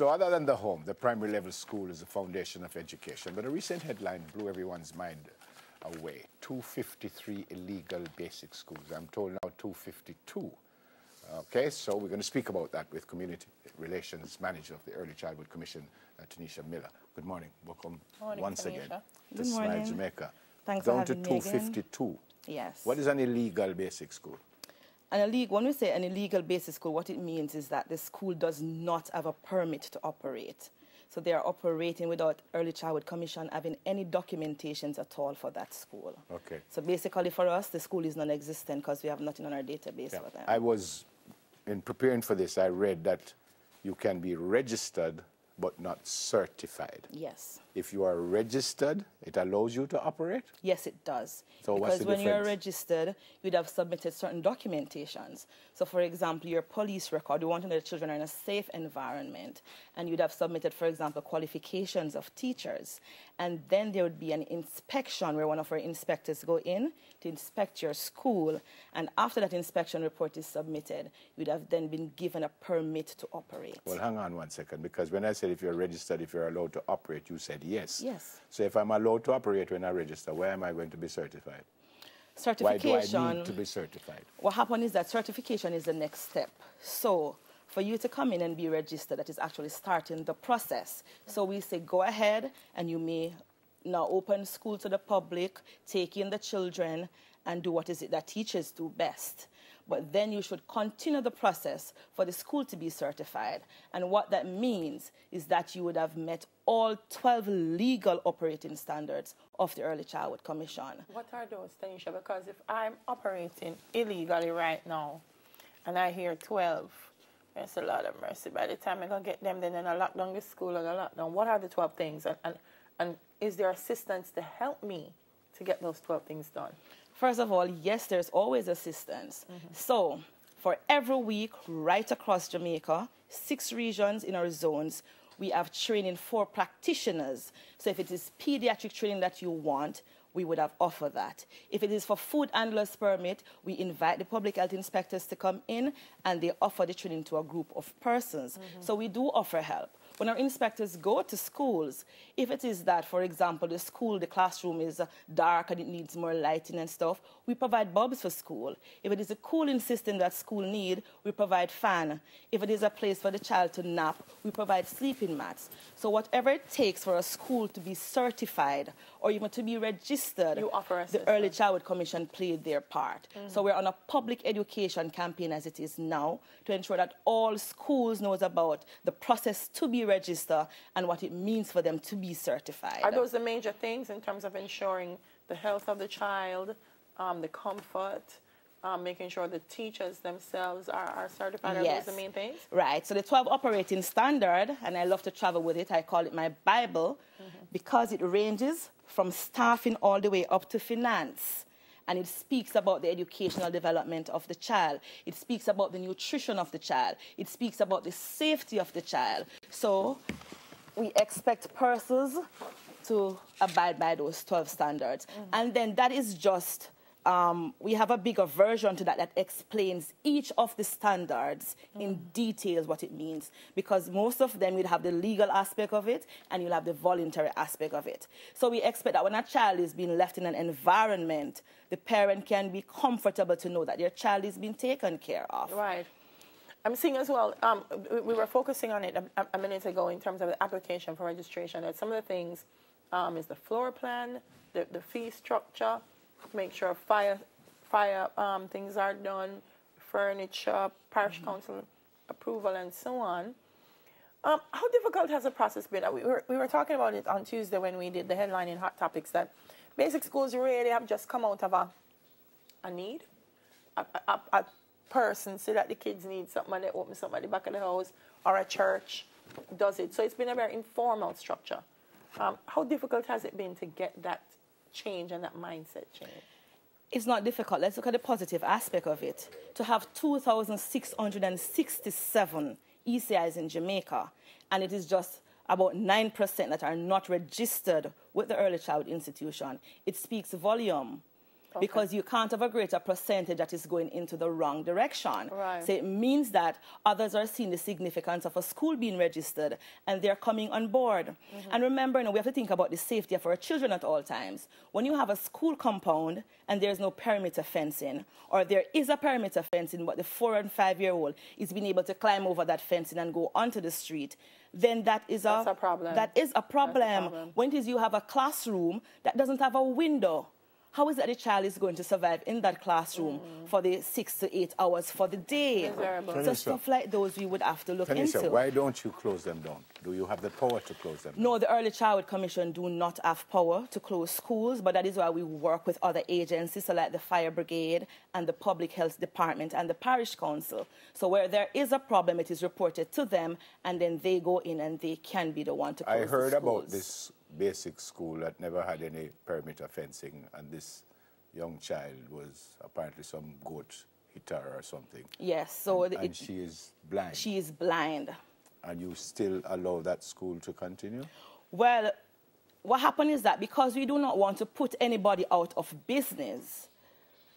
So other than the home, the primary level school is the foundation of education. But a recent headline blew everyone's mind away. 253 illegal basic schools. I'm told now 252. Okay, so we're going to speak about that with Community Relations Manager of the Early Childhood Commission, Tanisha Miller. Good morning. Welcome once again to Smile Jamaica. Thanks for having me again. Down to 252. Yes. What is an illegal basic school? When we say an illegal basic school, what it means is that the school does not have a permit to operate. So they are operating without Early Childhood Commission having any documentations at all for that school. Okay. So basically for us, the school is non-existent because we have nothing on our database for them. In preparing for this, I read that you can be registered but not certified. Yes. If you are registered, it allows you to operate? Yes, it does. So because what's the when difference? you're registered, you'd have submitted certain documentations. So, for example, your police record, you want to know the children are in a safe environment, and you'd have submitted, for example, qualifications of teachers. And then there would be an inspection where one of our inspectors go in to inspect your school. And after that inspection report is submitted, you'd have then been given a permit to operate. Well, hang on one second, because when I said if you're registered, if you're allowed to operate, you said yes. Yes. So if I'm allowed to operate when I register, where am I going to be certified? Certification. Why do I need to be certified? What happens is that certification is the next step. So for you to come in and be registered, that is actually starting the process. So we say go ahead and you may now open school to the public, take in the children and do what is it that teachers do best. But then you should continue the process for the school to be certified. And what that means is that you would have met all 12 legal operating standards of the Early Childhood Commission. What are those, Tanisha? Because if I'm operating illegally right now and I hear 12, that's a lot of mercy. By the time I go get them, then I lock down the school and I lock down. What are the 12 things? And is there assistance to help me to get those 12 things done? First of all, yes, there's always assistance. So for every week, right across Jamaica, 6 regions in our zones, we have training for practitioners. So if it is pediatric training that you want, we would have offered that. If it is for food handlers permit, we invite the public health inspectors to come in and they offer the training to a group of persons. So we do offer help. When our inspectors go to schools, if it is that, for example, the classroom is dark and it needs more lighting and stuff, we provide bulbs for school. If it is a cooling system that school need, we provide fan. If it is a place for the child to nap, we provide sleeping mats. So whatever it takes for a school to be certified or even to be registered, you offer the Early Childhood Commission played their part. So we're on a public education campaign as it is now to ensure that all schools knows about the process to be registered and what it means for them to be certified. Are those the major things in terms of ensuring the health of the child, the comfort, making sure the teachers themselves are certified? Are those the main things? Right. So the 12 operating standard, and I love to travel with it, I call it my Bible, because it ranges from staffing all the way up to finance. And it speaks about the educational development of the child. It speaks about the nutrition of the child. It speaks about the safety of the child. So we expect persons to abide by those 12 standards. And then that is just, we have a bigger version to that that explains each of the standards in details what it means. Because most of them, you'll have the legal aspect of it and you'll have the voluntary aspect of it. So we expect that when a child is being left in an environment, the parent can be comfortable to know that their child is being taken care of. Right. I'm seeing as well, we were focusing on it a minute ago in terms of the application for registration. That some of the things is the floor plan, the fee structure, make sure fire things are done, furniture, parish council approval, and so on. How difficult has the process been? We were talking about it on Tuesday when we did the headline in Hot Topics that basic schools really have just come out of a need, a person see that the kids need something and they open something at the back of the house, or a church does it. So it's been a very informal structure. How difficult has it been to get that change and that mindset change? It's not difficult. Let's look at the positive aspect of it. To have 2,667 ECIs in Jamaica, and it is just about 9% that are not registered with the Early Childhood Institution, it speaks volume. because you can't have a greater percentage that is going into the wrong direction. Right. So it means that others are seeing the significance of a school being registered and they're coming on board. And remember, we have to think about the safety of our children at all times. When you have a school compound and there's no perimeter fencing, or there is a perimeter fencing, but the 4- and 5-year-old is being able to climb over that fencing and go onto the street, then that's a problem. That is a problem. When it is you have a classroom that doesn't have a window, how is it that the child is going to survive in that classroom for the 6 to 8 hours for the day? So stuff like those we would have to look into. Why don't you close them down? Do you have the power to close them down? No, the Early Childhood Commission do not have power to close schools, but that is why we work with other agencies, so like the Fire Brigade and the Public Health Department and the Parish Council. So where there is a problem, it is reported to them, and then they go in and they can be the one to close the schools. I heard about this basic school that never had any perimeter fencing, and this young child was apparently some goat hit her or something. Yes, so and she is blind. She is blind. And you still allow that school to continue? Well, what happened is that because we do not want to put anybody out of business,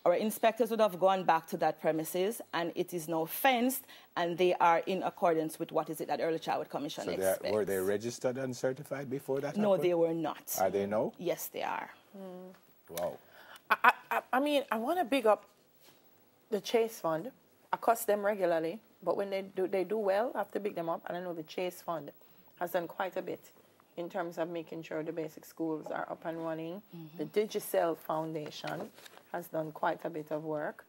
our inspectors would have gone back to that premises, and it is now fenced, and they are in accordance with what is it that Early Childhood Commission expects. Were they registered and certified before that No, happened? they were not. Are they now? Yes, they are. Wow. I mean, I want to big up the Chase Fund. I cost them regularly, but when they do well, I have to big them up. And I know the Chase Fund has done quite a bit in terms of making sure the basic schools are up and running. The Digicel Foundation has done quite a bit of work.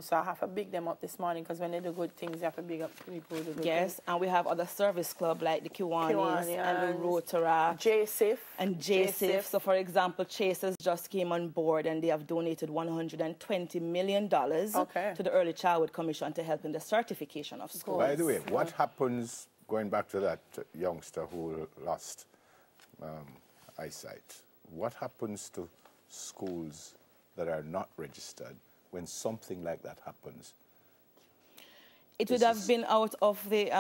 So I have to big them up this morning, because when they do good things, you have to big up people who do good things. And we have other service clubs like the Kiwanis and the Rotaract. JSIF. And JSIF. So, for example, Chasers just came on board and they have donated $120 million to the Early Childhood Commission to help in the certification of schools. By the way, what happens, going back to that youngster who lost eyesight, what happens to schools that are not registered when something like that happens? It would have been out of the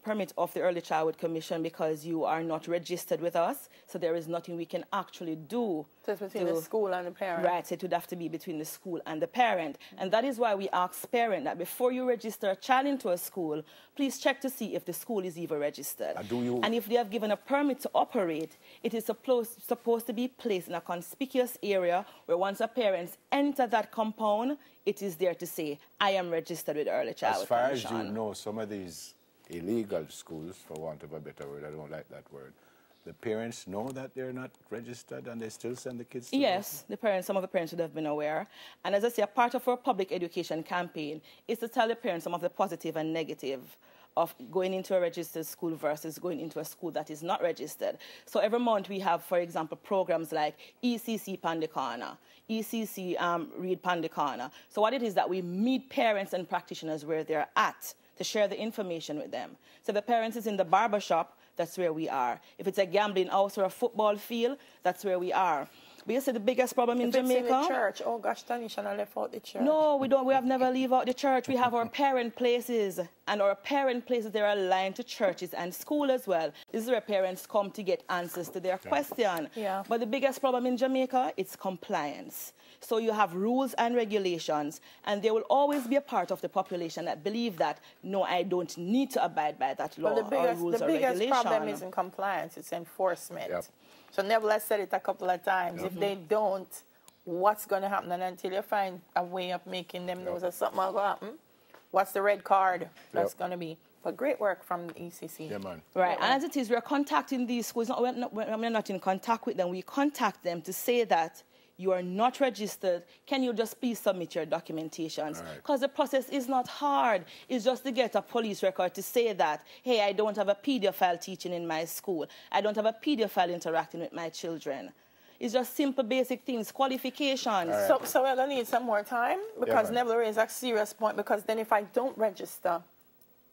permit of the Early Childhood Commission, because you are not registered with us, so there is nothing we can actually do. So it's between the school and the parent. Right, so it would have to be between the school and the parent. And that is why we ask parents that before you register a child into a school, please check to see if the school is even registered. And if they have given a permit to operate, it is supposed to be placed in a conspicuous area where once the parents enter that compound, it is there to say, I am registered with Early Childhood Commission. As far as you know, some of these illegal schools, for want of a better word, I don't like that word, the parents know that they're not registered and they still send the kids to Yes, some of the parents would have been aware. And as I say, a part of our public education campaign is to tell the parents some of the positive and negative of going into a registered school versus going into a school that is not registered. So every month we have, for example, programs like ECC Pandikana, ECC Read Pandikana. So what it is that we meet parents and practitioners where they're at to share the information with them. So the parents is in the barber shop, that's where we are. If it's a gambling house or a football field, that's where we are. But you see the biggest problem in Jamaica? It's in the church. Oh gosh, Tanisha, I left out the church. No, we don't. We have never leave out the church. We have our parent places. And our parent places, they're aligned to churches and school as well. This is where parents come to get answers to their question. Yeah. But the biggest problem in Jamaica, it's compliance. So you have rules and regulations, and there will always be a part of the population that believe that, no, I don't need to abide by that law or rules or regulation. The biggest problem isn't compliance, it's enforcement. Yep. So Neville has said it a couple of times. If they don't, what's going to happen? And until you find a way of making them know that something will happen, what's the red card that's going to be? But great work from the ECC. Yeah, man. Right, and as it is, we're contacting these schools. We're not in contact with them. We contact them to say that you are not registered. Can you just please submit your documentations? Because the process is not hard. It's just to get a police record to say that, hey, I don't have a pedophile teaching in my school. I don't have a pedophile interacting with my children. It's just simple, basic things, qualifications. So we're going to need some more time, because Neville raised a serious point, because then if I don't register,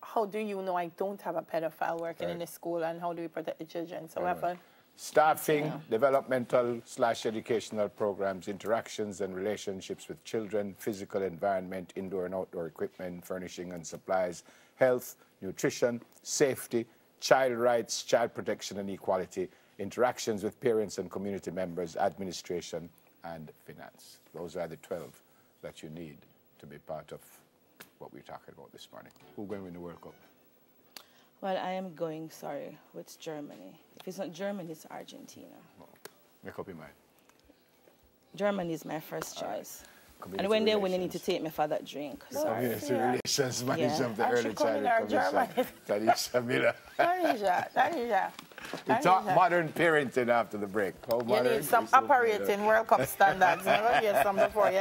how do you know I don't have a pedophile working in the school, and how do we protect the children? So we have a... Staffing, developmental/educational programs, interactions and relationships with children, physical environment, indoor and outdoor equipment, furnishing and supplies, health, nutrition, safety, child rights, child protection and equality, interactions with parents and community members, administration, and finance. Those are the 12 that you need to be part of what we're talking about this morning. Who's going to win the World Cup? Well, I am going, with Germany. If it's not Germany, it's Argentina. Oh, make up your mind. Germany is my first choice. Community And when they win, they need relations. to take me for that drink. Sorry. Community relations manager of the And she early come in childhood our commission, Tanisha Miller. Tanisha. We talk modern parenting after the break. How You modern need some is so operating World Cup standards. Never hear some before.